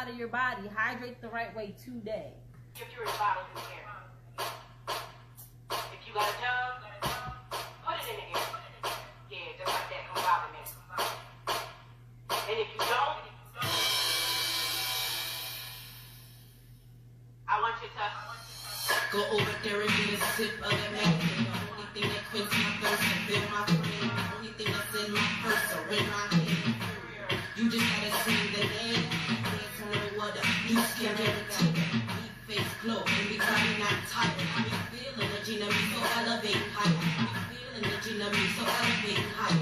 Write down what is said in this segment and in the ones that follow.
of your body. Hydrate the right way today. If you're in a bottle in the air. If you got a jug, put it in the air. Yeah, just like that, come bobbing there. And if you don't, I want you to go over there and get a sip of the medicine. The only thing that quenches my thirst and fill my flame. The only thing that's in my purse or in my hand. You just gotta see the name. Dance on the water. You skin guaranteed. Deep face glow. And we probably not tired. I be feeling the Gina me so elevate higher. I be feeling the Gina me so elevate higher.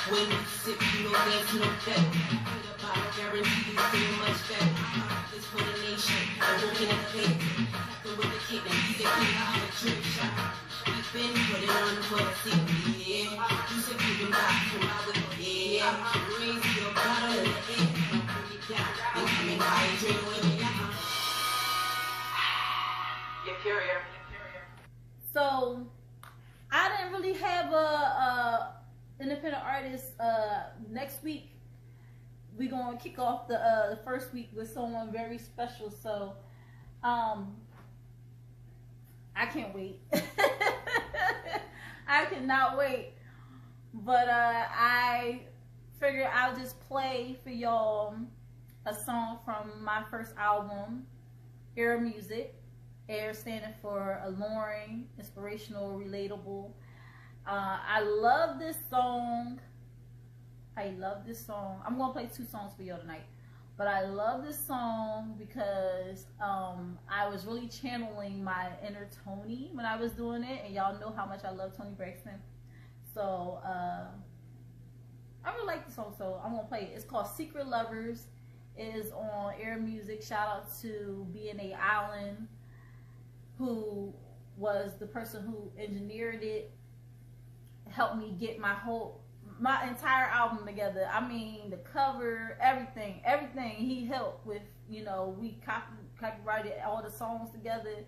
When you sip, you know there's no bet. Think about it, guarantee you feel much better. This for the nation, I won't get a cake. Nothing with the cake, now you say we have a trick shot. We've been putting on for the city, yeah. You said you been back to my way, yeah. Raise your bottle in the air, bring it down. And come and hydrate with me, You're curious. So, I didn't really have a independent artist. Next week we're gonna kick off the first week with someone very special, so I can't wait. I cannot wait. But I figured I'll just play for y'all a song from my first album, Era Music. Air standing for alluring, inspirational, relatable. I love this song. I'm gonna play 2 songs for y'all tonight, but I love this song because I was really channeling my inner Tony when I was doing it, and y'all know how much I love Tony Braxton. So I really like the song, so I'm gonna play it. It's called Secret Lovers. It is on Air Music. Shout out to B&A Allen, who was the person who engineered it, helped me get my entire album together. I mean, the cover, everything he helped with. You know, we copyrighted all the songs together,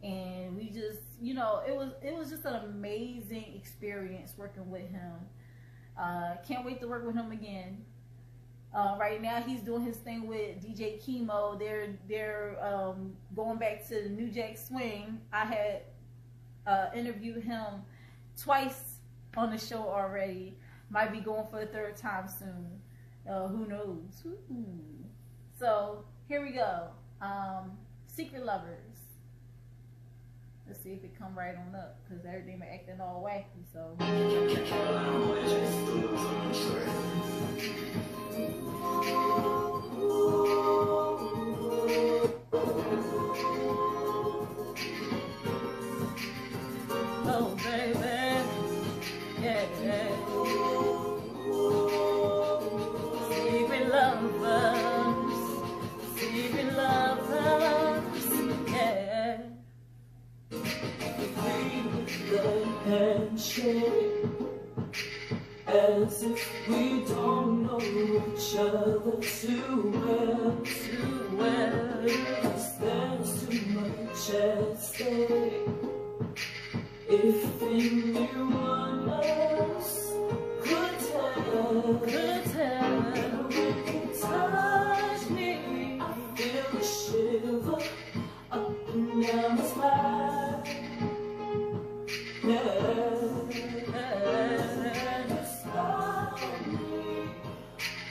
and we just, you know, it was just an amazing experience working with him. Can't wait to work with him again. Right now he's doing his thing with DJ Chemo. They're going back to the New Jack Swing. I had interviewed him twice on the show already. Might be going for the 3rd time soon. Who knows? Ooh. So here we go. Secret Lovers. Let's see if it come right on up, because everything been acting all wacky. So. Oh baby, yeah. Secret lovers, yeah. Handshake, as if we don't know each other too well. There's too much at stake. If anyone else could tell, when you touch me, I feel a shiver up and down my spine.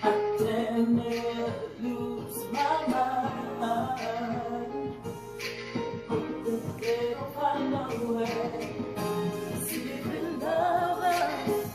I can never lose my mind. The day I know it. Secret lovers,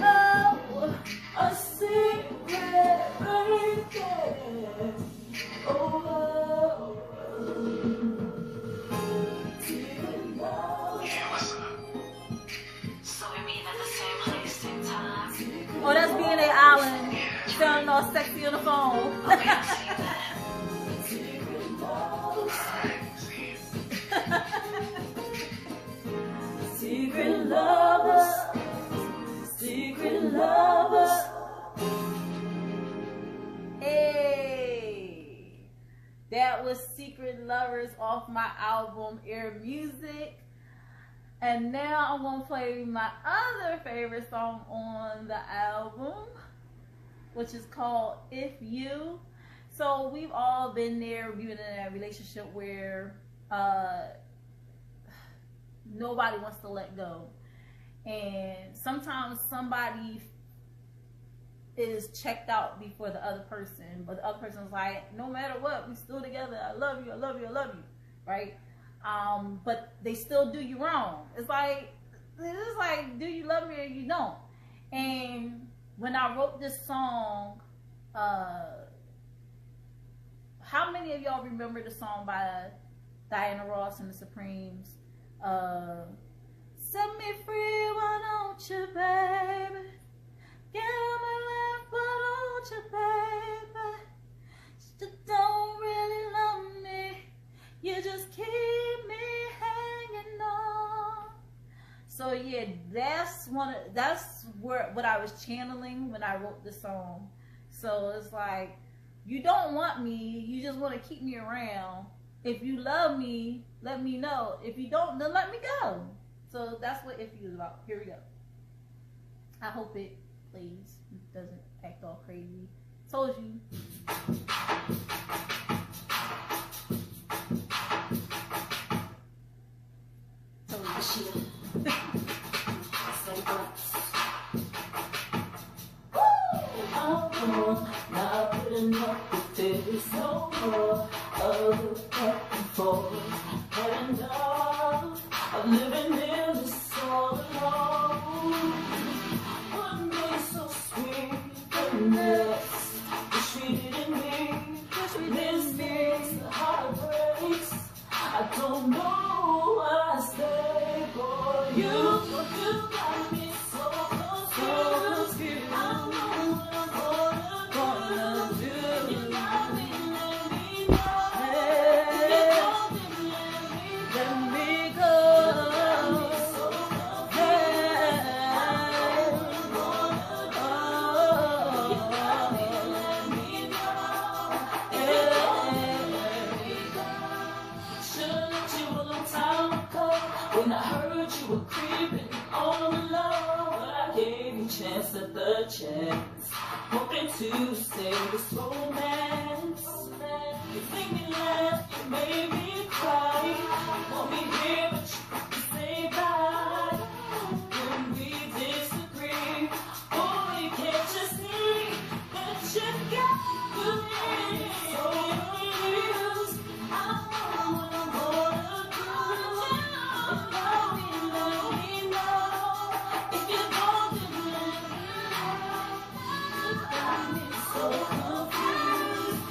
Oh, a secret breaking. Oh, secret love. Yeah, what's up? So we meet at the same place, same time. Oh, that's being an island. Sounding all sexy on the phone. Okay, I see that. Secret love. Alright, see. Secret lovers. Secret lovers. Hey, that was Secret Lovers off my album Air Music. And now I'm gonna play my other favorite song on the album, which is called If You. So we've all been there, we've been in a relationship where nobody wants to let go. And sometimes somebody is checked out before the other person, but the other person's like, no matter what, we still together. I love you, I love you, I love you, right? But they still do you wrong. It's like, do you love me or you don't? And when I wrote this song, how many of y'all remember the song by Diana Ross and the Supremes? Set me free, why don't you, baby? Get on my lap, why don't you, baby? You don't really love me, you just keep me hanging on. So yeah, that's what I was channeling when I wrote this song. So it's like, you don't want me, you just want to keep me around. If you love me, let me know. If you don't, then let me go. So that's what If You is about. Here we go. I hope it plays. It doesn't act all crazy. Told you. Told you. Not good enough if there is no more of the back and forth. And I'm living in this all alone. What makes so sweet the next? The treated in me, this makes the heart breaks. I don't know why I stay for you. You got me so confused. I know what I'm gonna do. You got me, let me know. Let me go. When I heard you were creeping on the low, but I gave you chance after chance, hoping to save this romance. You think me laugh, you made me cry. Want me here, but you say bye. When we disagree, boy, you can't just see that you got me so confused. I don't know what I'm gonna do. So confused.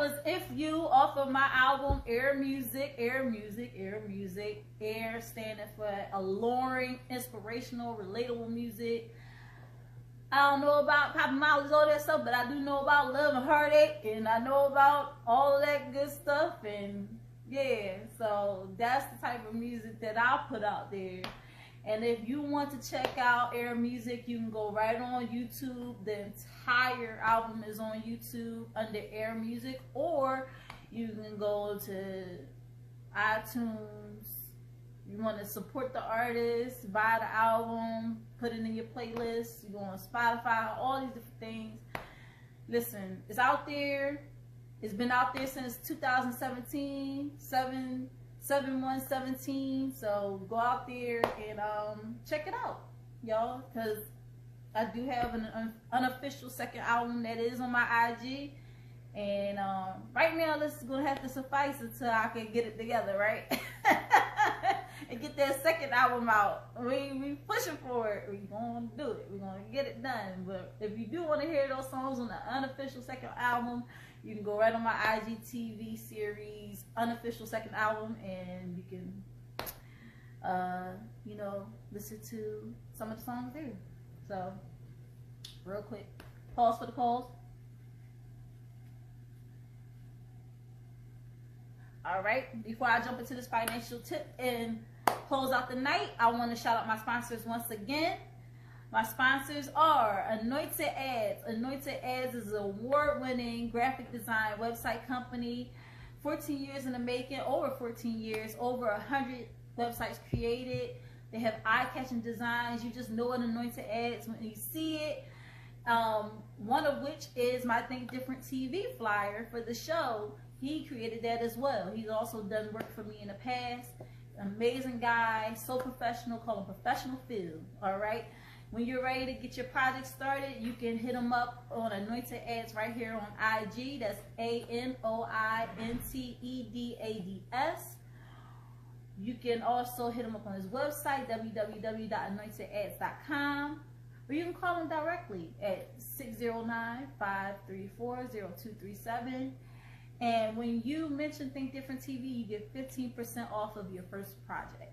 was If You off of my album Air Music, Air standing for alluring, inspirational, relatable music. I don't know about Papa Miles, all that stuff, but I do know about love and heartache, and I know about all of that good stuff, and yeah, so that's the type of music that I put out there. And if you want to check out Air Music, you can go right on YouTube. The entire album is on YouTube under Air Music, or you can go to iTunes. You want to support the artist, buy the album, put it in your playlist. You go on Spotify, all these different things. Listen, it's out there. It's been out there since 2017, 7/1/17. So go out there and check it out, y'all, because I do have an unofficial second album that is on my IG. And right now, this is going to have to suffice until I can get it together, right? And get that second album out. We pushing for it. We're going to do it. We're going to get it done. But if you do want to hear those songs on the unofficial second album, you can go right on my IGTV series, unofficial second album, and you can, you know, listen to some of the songs there. So, real quick, pause for the calls. All right, before I jump into this financial tip and close out the night, I want to shout out my sponsors once again. My sponsors are Anointed Ads. Anointed Ads is an award-winning graphic design website company. 14 years in the making, over 14 years, over 100 websites created. They have eye-catching designs. You just know an Anointed Ads when you see it. One of which is my Think Different TV flyer for the show. He created that as well. He's also done work for me in the past. Amazing guy, so professional, call him Professional Phil. All right. When you're ready to get your project started, you can hit him up on Anointed Ads right here on IG. That's ANOINTEDADS. You can also hit him up on his website, www.anointedads.com. Or you can call him directly at 609-534-0237. And when you mention Think Different TV, you get 15% off of your first project.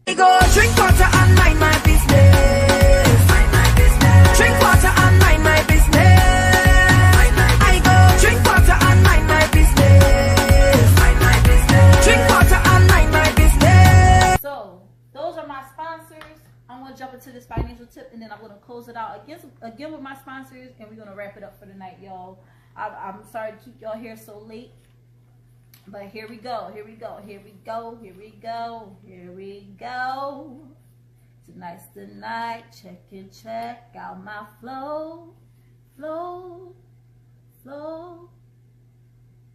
I go drink water and mind my business. Drink water and mind my business. I go drink water and mind my business. Drink water and mind my business. So those are my sponsors. I'm gonna jump into this financial tip, and then I'm gonna close it out again with my sponsors, and we're gonna wrap it up for the night, y'all. I'm sorry to keep y'all here so late, but here we go. Tonight's the night. Check out my flow.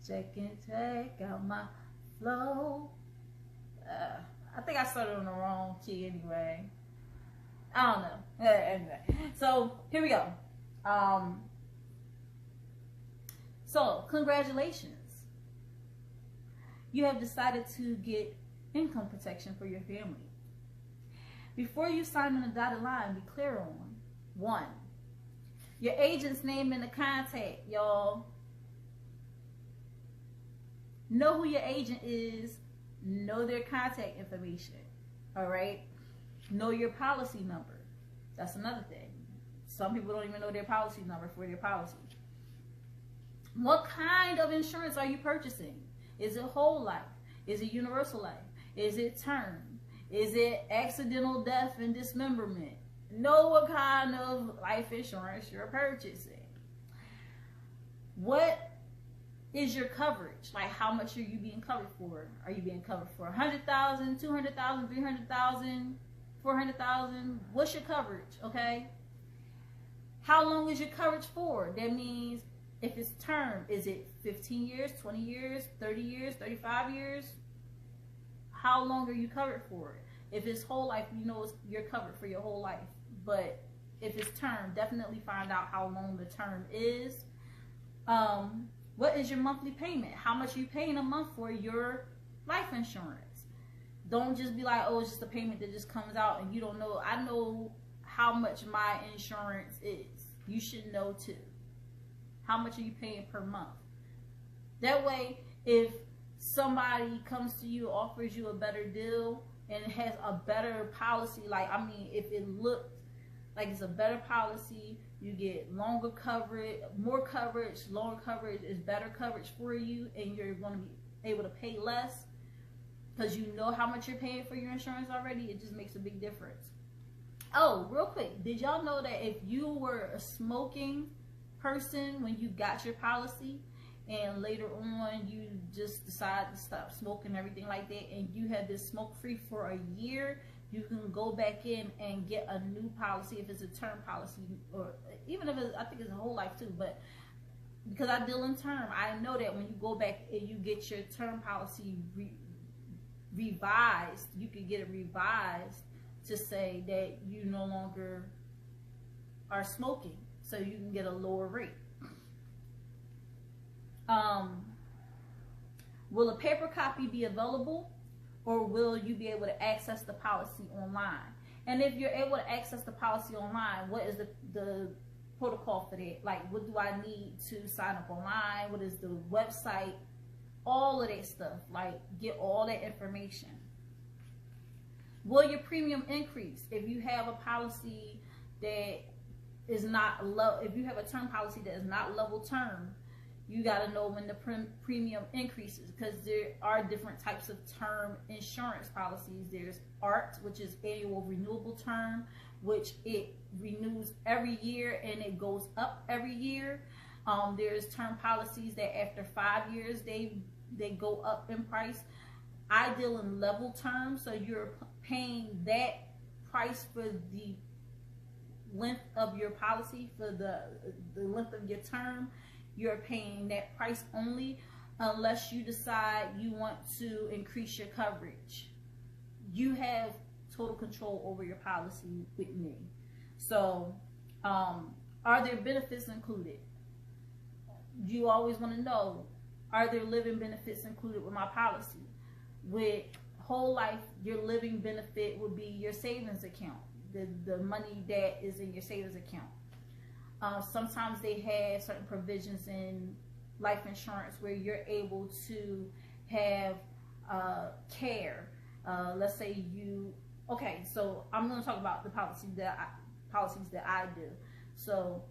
Check out my flow. I think I started on the wrong key anyway. I don't know. Anyway, so here we go. So, congratulations. You have decided to get income protection for your family. Before you sign on the dotted line, be clear on 1. Your agent's name and the contact, y'all. Know who your agent is. Know their contact information. All right? Know your policy number. That's another thing. Some people don't even know their policy number for their policy. What kind of insurance are you purchasing? Is it whole life? Is it universal life? Is it term? Is it accidental death and dismemberment? Know what kind of life insurance you're purchasing. What is your coverage? Like, how much are you being covered for? Are you being covered for 100,000, 200,000, 300,000, 400,000? What's your coverage? Okay. How long is your coverage for? That means, if it's term, is it 15 years, 20 years, 30 years, 35 years? How long are you covered for? If it's whole life, you know you're covered for your whole life. But if it's term, definitely find out how long the term is. What is your monthly payment? How much are you paying a month for your life insurance? Don't just be like, oh, it's just a payment that just comes out and you don't know. I know how much my insurance is. You should know too. How much are you paying per month? That way, if somebody comes to you, offers you a better deal, and has a better policy, like, I mean, if it looked like it's a better policy, you get longer coverage, more coverage, longer coverage is better coverage for you, and you're going to be able to pay less because you know how much you're paying for your insurance already. It just makes a big difference. Oh, real quick, did y'all know that if you were a smoking person when you got your policy, and later on you just decide to stop smoking and everything like that, and you had this smoke free for a year, you can go back in and get a new policy if it's a term policy, or even if it's, I think it's a whole life too, but because I deal in term, I know that when you go back and you get your term policy revised, you can get it revised to say that you no longer are smoking, so you can get a lower rate. Will a paper copy be available, or will you be able to access the policy online? And if you're able to access the policy online, what is the protocol for that? Like, what do I need to sign up online? What is the website? All of that stuff. Like, get all that information. Will your premium increase if you have a policy that is not low? If you have a term policy that is not level term, you got to know when the premium increases, because there are different types of term insurance policies. There's ART, which is annual renewable term, which it renews every year and it goes up every year. There's term policies that after 5 years they go up in price. I deal in level terms, so you're paying that price for the length of your policy, for the length of your term. You're paying that price only, unless you decide you want to increase your coverage. You have total control over your policy with me. So, are there benefits included? You always want to know, are there living benefits included with my policy? With whole life, your living benefit would be your savings account, the money that is in your savings account. Sometimes they have certain provisions in life insurance where you're able to have care. Let's say you, okay, so I'm going to talk about the policies that I do. So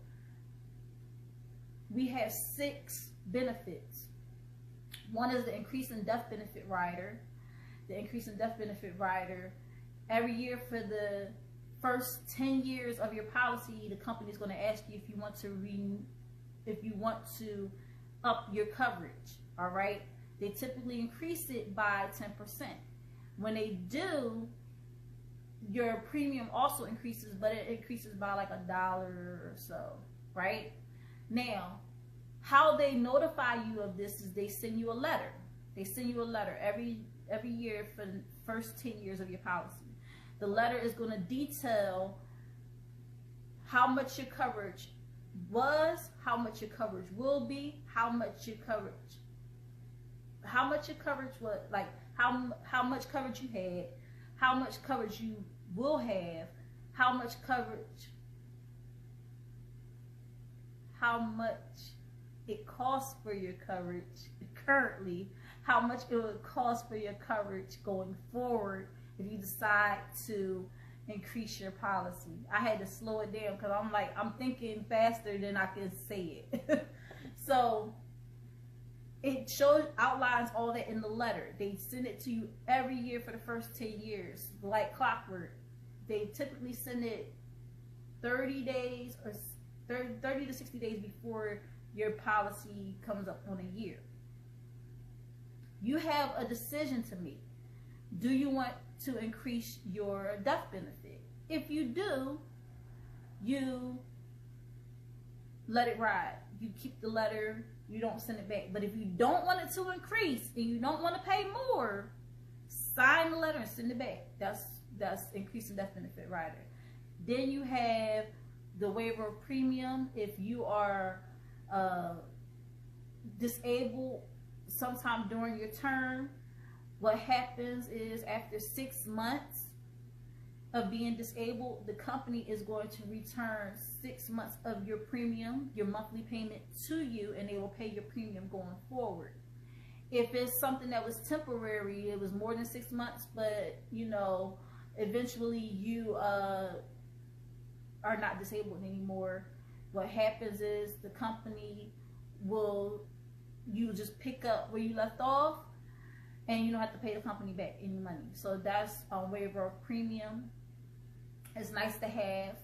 we have 6 benefits. One is the increase in death benefit rider. The increase in death benefit rider, every year for the first 10 years of your policy, the company is going to ask you if you want to up your coverage. All right, they typically increase it by 10%. When they do, your premium also increases, but it increases by like $1 or so. Right now, how they notify you of this is they send you a letter. They send you a letter every year for the first 10 years of your policy. The letter is going to detail how much your coverage was, how much your coverage will be, how much your coverage was, like how much coverage you had, how much coverage you will have, how much it costs for your coverage currently, how much it would cost for your coverage going forward if you decide to increase your policy. I had to slow it down because I'm thinking faster than I can say it. So it outlines all that in the letter. They send it to you every year for the first 10 years, like clockwork. They typically send it 30 days or 30 to 60 days before your policy comes up on a year. You have a decision to make. Do you want to increase your death benefit? If you do, you let it ride. You keep the letter, you don't send it back. But if you don't want it to increase and you don't want to pay more, sign the letter and send it back. That's increasing death benefit rider. Then you have the waiver of premium. If you are disabled sometime during your term, what happens is after 6 months of being disabled, the company is going to return 6 months of your premium, your monthly payment, to you, and they will pay your premium going forward. if it's something that was temporary, it was more than 6 months, but you know, eventually you are not disabled anymore, what happens is the company will, you just pick up where you left off, and you don't have to pay the company back any money. So that's a waiver of premium. It's nice to have.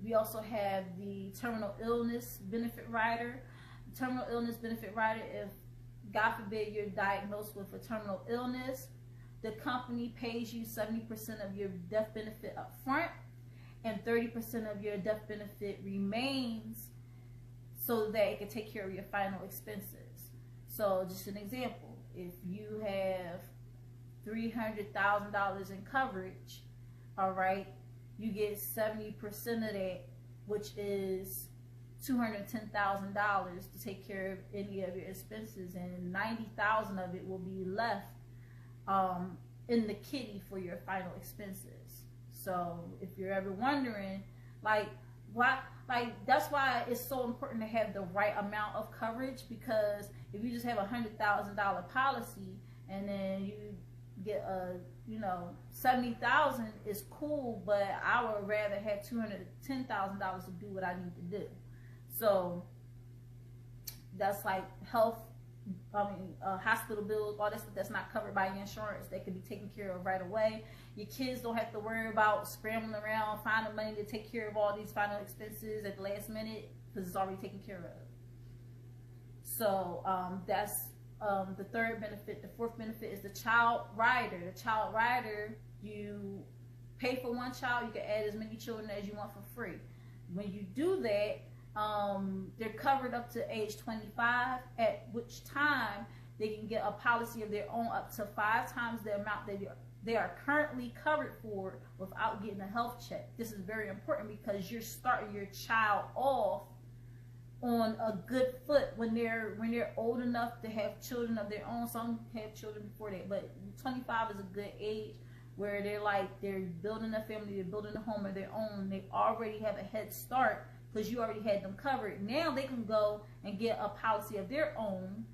We also have the terminal illness benefit rider. Terminal illness benefit rider, if God forbid you're diagnosed with a terminal illness, the company pays you 70% of your death benefit up front, and 30% of your death benefit remains so that it can take care of your final expenses. So just an example, if you have $300,000 in coverage, all right, you get 70% of that, which is $210,000 to take care of any of your expenses, and 90,000 of it will be left in the kitty for your final expenses. So if you're ever wondering, like, why, like, that's why it's so important to have the right amount of coverage, because if you just have $100,000 policy and then you get a, you know, 70,000 is cool, but I would rather have $210,000 to do what I need to do. So that's like health, hospital bills, all that stuff that's not covered by your insurance, that can be taken care of right away. Your kids don't have to worry about scrambling around finding money to take care of all these final expenses at the last minute, because it's already taken care of. So that's the third benefit. The fourth benefit is the child rider. The child rider, you pay for one child, you can add as many children as you want for free. When you do that, they're covered up to age 25, at which time they can get a policy of their own up to 5 times the amount that they are currently covered for without getting a health check. This is very important because you're starting your child off on a good foot when they're old enough to have children of their own. Some have children before that, but 25 is a good age where they're building a family, they're building a home of their own. They already have a head start because you already had them covered. Now they can go and get a policy of their own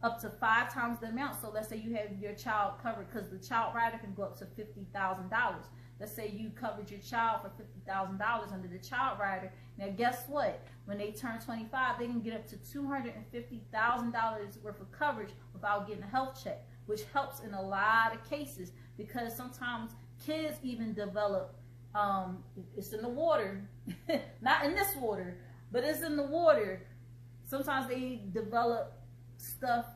up to 5 times the amount. So let's say you have your child covered, because the child rider can go up to $50,000. Let's say you covered your child for $50,000 under the child rider. Now guess what? When they turn 25, they can get up to $250,000 worth of coverage without getting a health check, which helps in a lot of cases, because sometimes kids even develop, it's in the water, not in this water, but it's in the water. Sometimes they develop stuff,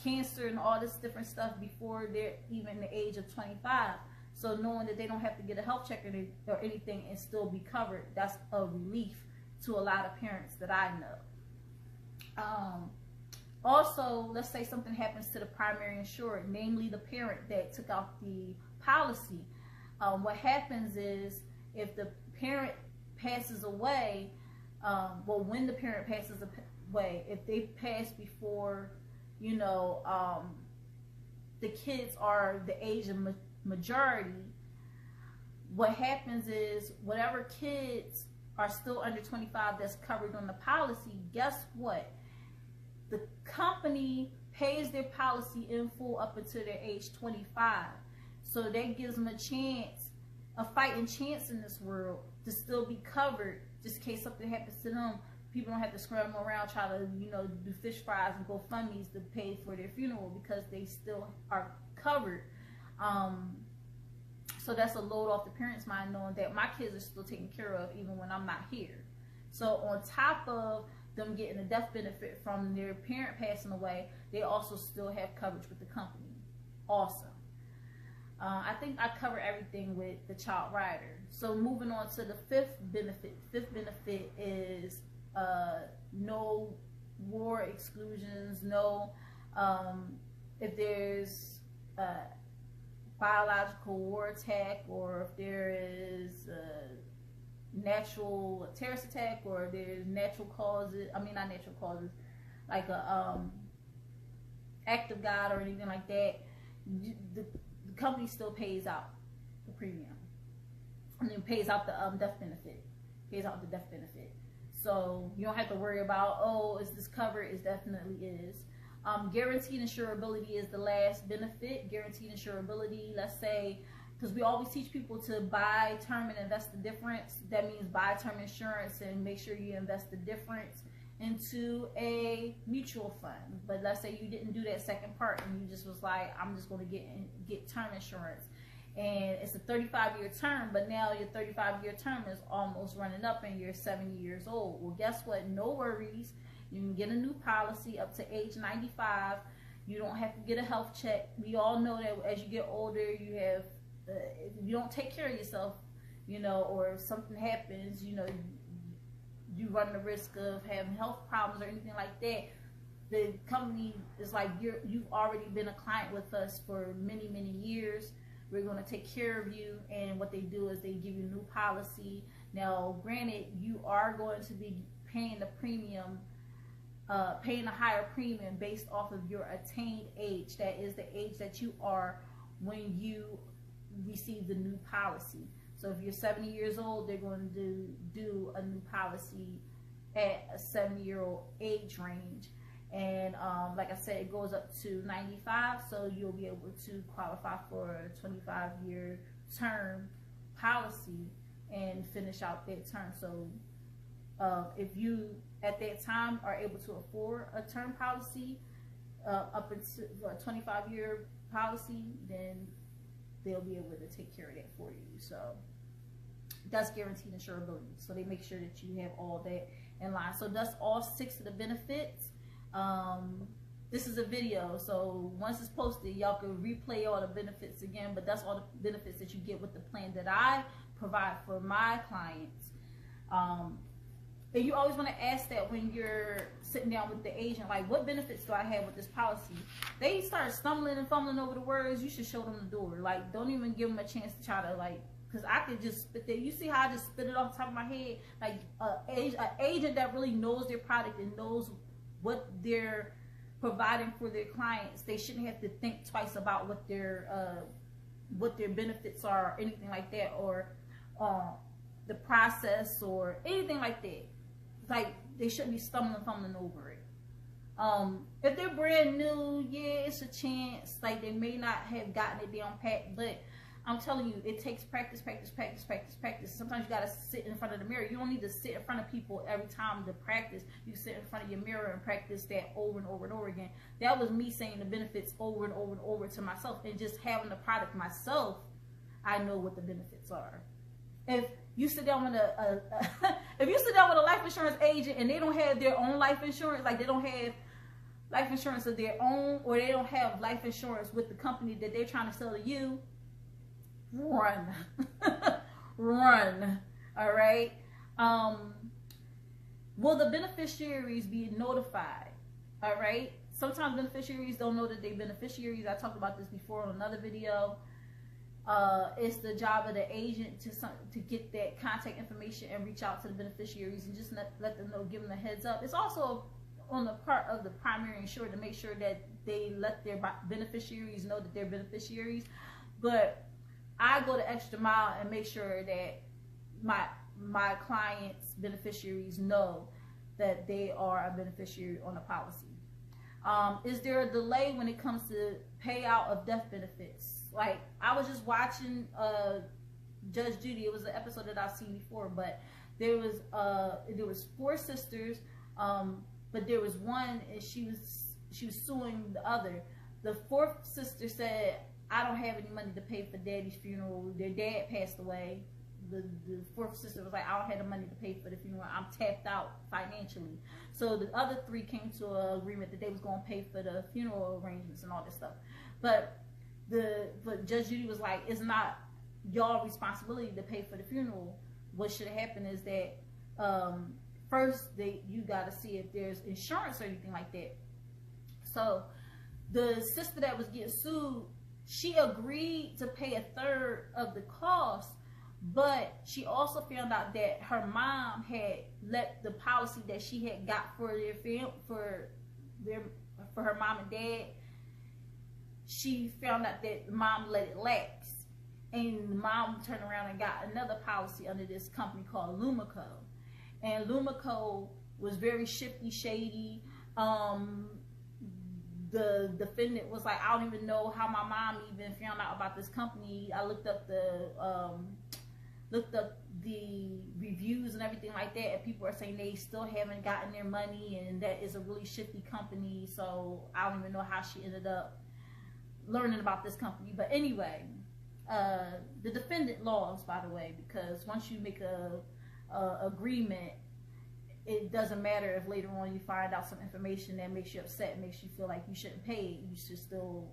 cancer and all this different stuff before they're even the age of 25. So knowing that they don't have to get a health check or anything and still be covered, that's a relief to a lot of parents that I know. Also, let's say something happens to the primary insured, namely the parent that took out the policy. What happens is, if the parent passes away, when the parent passes away, if they pass before, you know, the kids are the age of majority, what happens is, whatever kids are still under 25 that's covered on the policy, guess what? The company pays their policy in full up until their age 25. So that gives them a fighting chance in this world to still be covered, just in case something happens to them. People don't have to scramble around trying to, you know, do fish fries and GoFundMes to pay for their funeral, because they still are covered. So that's a load off the parents' mind, knowing that my kids are still taken care of even when I'm not here. So on top of them getting a death benefit from their parent passing away, they also still have coverage with the company. Awesome. I think I covered everything with the child rider. So moving on to the fifth benefit. Fifth benefit is no war exclusions, no, if there's biological war attack, or if there is a natural terrorist attack, or there's natural causes, not natural causes, like a act of God or anything like that, the company still pays out the premium. And then pays out the death benefit. Pays out the death benefit. So you don't have to worry about, oh, is this covered? It definitely is. Guaranteed insurability is the last benefit. Guaranteed insurability, let's say, because we always teach people to buy term and invest the difference. That means buy term insurance and make sure you invest the difference into a mutual fund. But let's say you didn't do that second part and you just was like, I'm just going to get term insurance, and it's a 35-year term, but now your 35-year term is almost running up and you're 70 years old. Well, guess what? No worries. You can get a new policy up to age 95. You don't have to get a health check. We all know that as you get older, you have, if you don't take care of yourself, you know, or if something happens, you know, you run the risk of having health problems or anything like that. The company is like, you've already been a client with us for many, many years. We're going to take care of you. And what they do is they give you a new policy. Now, granted, you are going to be paying the premium, paying a higher premium based off of your attained age. That is the age that you are when you receive the new policy. So if you're 70 years old, they're going to do a new policy at a 70-year-old age range. And like I said, it goes up to 95, so you'll be able to qualify for a 25-year term policy and finish out that term. So if you at that time are able to afford a term policy up into a 25-year policy, then they'll be able to take care of that for you. So that's guaranteed insurability. So they make sure that you have all that in line. So that's all 6 of the benefits. This is a video, so once it's posted, y'all can replay all the benefits again, but that's all the benefits that you get with the plan that I provide for my clients. And you always want to ask that when you're sitting down with the agent, like, what benefits do I have with this policy? They start stumbling and fumbling over the words, you should show them the door. Like, don't even give them a chance to try to, like, because I could just spit that. You see how I just spit it off the top of my head? Like, an agent that really knows their product and knows what they're providing for their clients, they shouldn't have to think twice about what their benefits are, or anything like that, or the process or anything like that. Like, they shouldn't be fumbling over it. If they're brand new, yeah, it's a chance. Like, they may not have gotten it down pat, but I'm telling you, it takes practice. Sometimes you gotta sit in front of the mirror. You don't need to sit in front of people every time to practice. You sit in front of your mirror and practice that over and over and over again. That was me saying the benefits over and over and over to myself, and just having the product myself, I know what the benefits are. If you sit down with if you sit down with a life insurance agent and they don't have their own life insurance, like they don't have life insurance of their own, or they don't have life insurance with the company that they're trying to sell to you, run. Run. All right. Will the beneficiaries be notified? All right. Sometimes beneficiaries don't know that they're beneficiaries. I talked about this before on another video. It's the job of the agent to get that contact information and reach out to the beneficiaries and just let them know, give them a heads up. It's also on the part of the primary insurer to make sure that they let their beneficiaries know that they're beneficiaries. But I go the extra mile and make sure that my clients' beneficiaries know that they are a beneficiary on a policy. Is there a delay when it comes to payout of death benefits? Like, I was just watching Judge Judy. It was an episode that I've seen before, but there was 4 sisters, but there was one, and she was suing the other. The 4th sister said, I don't have any money to pay for daddy's funeral. Their dad passed away. The 4th sister was like, I don't have the money to pay for the funeral. I'm tapped out financially. So the other 3 came to an agreement that they was going to pay for the funeral arrangements and all this stuff. But Judge Judy was like, it's not y'all responsibility to pay for the funeral. What should have happened is that first you got to see if there's insurance or anything like that. So the sister that was getting sued, she agreed to pay 1/3 of the cost, but she also found out that her mom had let the policy that she had got for her mom and dad. She found out that mom let it lapse, and mom turned around and got another policy under this company called Lumico. And Lumico was very shifty, shady. the defendant was like, I don't even know how my mom even found out about this company. I looked up the reviews and everything like that, and people are saying they still haven't gotten their money, and that is a really shifty company. So I don't even know how she ended up learning about this company. But anyway, the defendant lost, by the way, because once you make a agreement, it doesn't matter if later on you find out some information that makes you upset, makes you feel like you shouldn't pay. You should still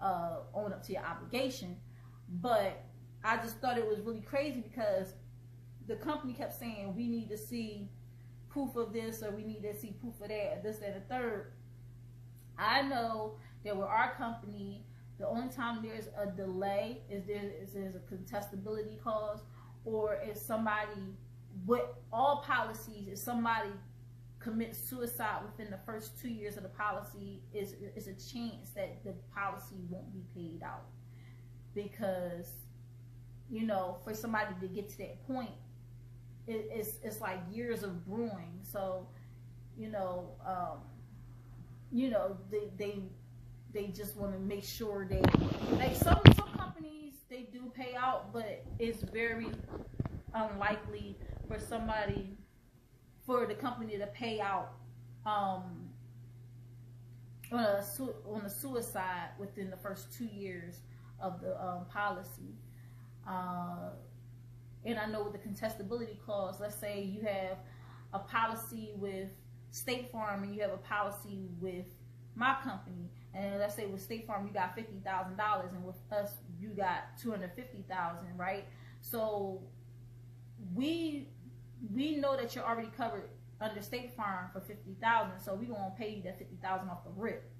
own up to your obligation. But I just thought it was really crazy because the company kept saying, we need to see proof of this, or we need to see proof of that, or this, that, and the third. I know that with our company, the only time there's a delay is there's a contestability clause, or if somebody, with all policies, if somebody commits suicide within the first 2 years of the policy, is a chance that the policy won't be paid out. Because, you know, for somebody to get to that point, it's like years of brewing. So, they just want to make sure they, like, some companies, they do pay out, but it's very unlikely for the company to pay out on a suicide within the first 2 years of the policy. And I know with the contestability clause, let's say you have a policy with State Farm and you have a policy with my company, and let's say with State Farm you got $50,000, and with us you got $250,000, right? So we know that you're already covered under State Farm for $50,000, so we gonna pay you that $50,000 off the rip,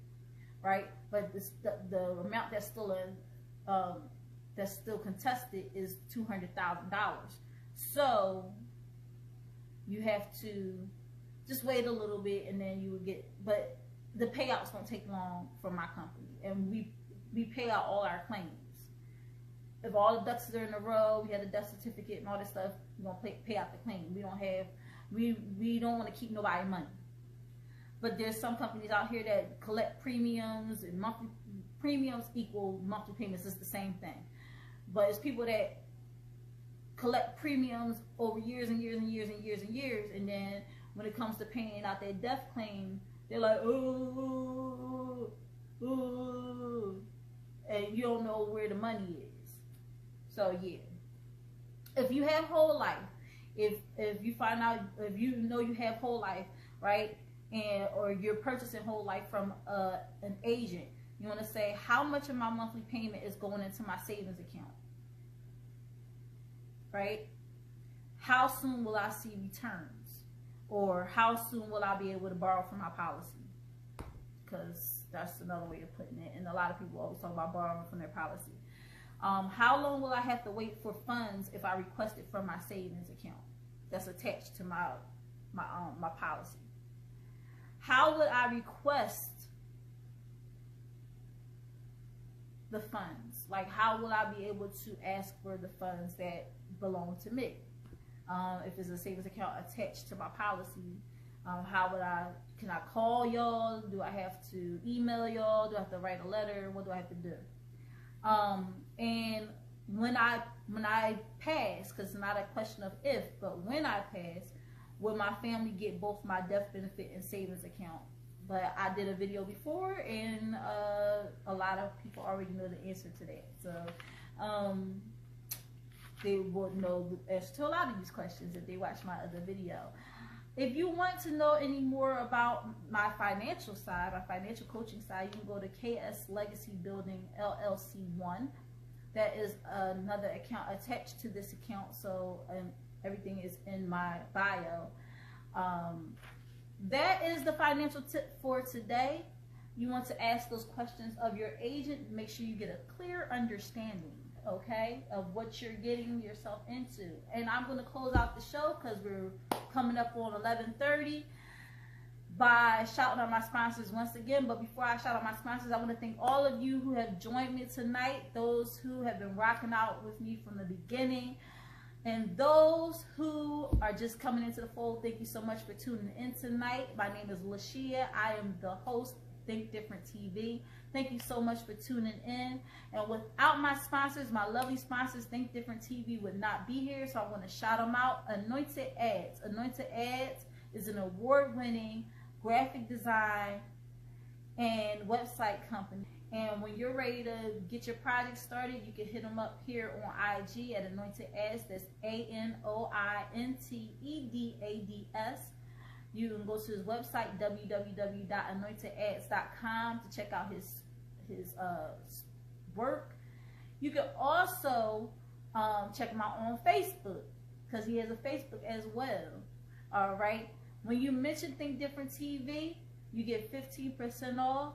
right? But the amount that's still contested is $200,000. So you have to just wait a little bit, and then you would get. But the payouts don't take long for my company, and we pay out all our claims. If all the ducks are in a row, we have the death certificate and all this stuff, we're gonna pay out the claim. We don't want to keep nobody money. But there's some companies out here that collect premiums, and monthly premiums equal monthly payments. Is the same thing. But it's people that collect premiums over years and years and years and years and years, and then when it comes to paying out their death claim, they're like, oh, and you don't know where the money is. So yeah, if you have whole life, if you find out, if you know you have whole life, right, or you're purchasing whole life from an agent, you want to say, how much of my monthly payment is going into my savings account, right? How soon will I see returns? Or how soon will I be able to borrow from my policy? Because that's another way of putting it. And a lot of people always talk about borrowing from their policy. How long will I have to wait for funds if I request it from my savings account that's attached to my policy? How would I request the funds? Like, how will I be able to ask for the funds that belong to me? If it's a savings account attached to my policy, can I call y'all? Do I have to email y'all? Do I have to write a letter? What do I have to do? And when I pass, because it's not a question of if, but when I pass, will my family get both my death benefit and savings account? But I did a video before, and a lot of people already know the answer to that. So they will know the answer to a lot of these questions if they watch my other video. If you want to know any more about my financial side, my financial coaching side, you can go to KS Legacy Building LLC 1. That is another account attached to this account, so everything is in my bio. That is the financial tip for today. You want to ask those questions of your agent. Make sure you get a clear understanding, okay, of what you're getting yourself into. And I'm going to close out the show because we're coming up on 11:30 by shouting out my sponsors once again. But before I shout out my sponsors, I want to thank all of you who have joined me tonight, those who have been rocking out with me from the beginning, and those who are just coming into the fold. Thank you so much for tuning in tonight. My name is Lashia. I am the host Think Different TV. Thank you so much for tuning in. And without my sponsors, my lovely sponsors, Think Different TV would not be here. So I want to shout them out. Anointed Ads. Anointed Ads is an award-winning graphic design and website company. And when you're ready to get your project started, you can hit them up here on IG at Anointed Ads. That's ANOINTEDADS. You can go to his website, www.anointedads.com, to check out his work. You can also check him out on Facebook, because he has a Facebook as well. All right. When you mention Think Different TV, you get 15% off.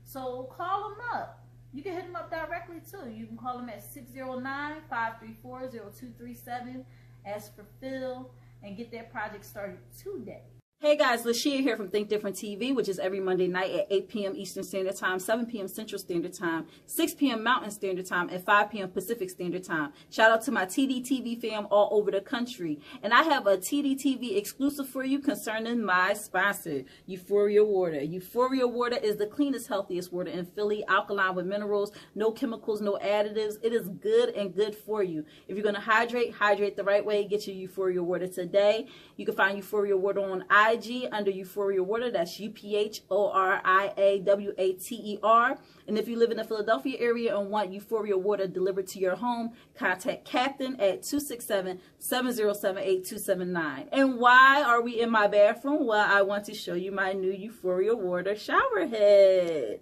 So call him up. You can hit him up directly too. You can call him at 609-534-0237. Ask for Phil and get that project started today. Hey guys, Lashia here from Think Different TV, which is every Monday night at 8 p.m. Eastern Standard Time, 7 p.m. Central Standard Time, 6 p.m. Mountain Standard Time, and 5 p.m. Pacific Standard Time. Shout out to my Tdtv fam all over the country. And I have a Tdtv exclusive for you concerning my sponsor, Euphoria Water. Euphoria Water is the cleanest, healthiest water in Philly, alkaline with minerals, no chemicals, no additives. It is good and good for you. If you're going to hydrate the right way. Get your Euphoria Water today. You can find Euphoria Water on IG under Euphoria Water. That's UPHORIAWATER. And if you live in the Philadelphia area and want Euphoria Water delivered to your home, contact Captain at 267-7078-279. And why are we in my bathroom? Well, I want to show you my new Euphoria Water shower head.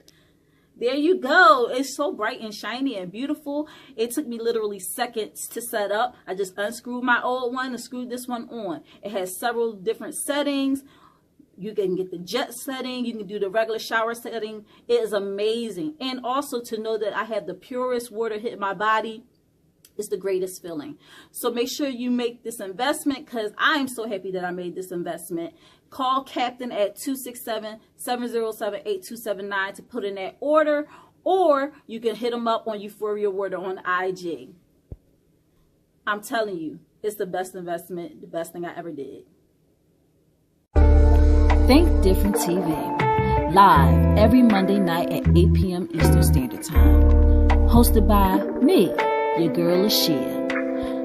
There you go. It's so bright and shiny and beautiful. It took me literally seconds to set up. I just unscrewed my old one and screwed this one on. It has several different settings. You can get the jet setting. You can do the regular shower setting. It is amazing. And also to know that I have the purest water hit my body is the greatest feeling. So make sure you make this investment, because I am so happy that I made this investment. Call Captain at 267-7078-279 to put in that order, or you can hit them up on Euphoria Water on IG. I'm telling you, it's the best investment, the best thing I ever did. Think Different TV, live every Monday night at 8 p.m. Eastern Standard Time. Hosted by me, your girl Lashia.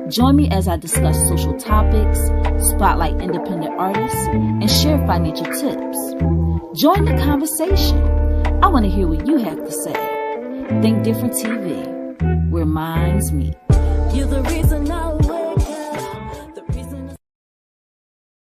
Join me as I discuss social topics, spotlight independent artists, and share financial tips. Join the conversation. I want to hear what you have to say. Think Different TV, where minds meet. You're the reason I wait.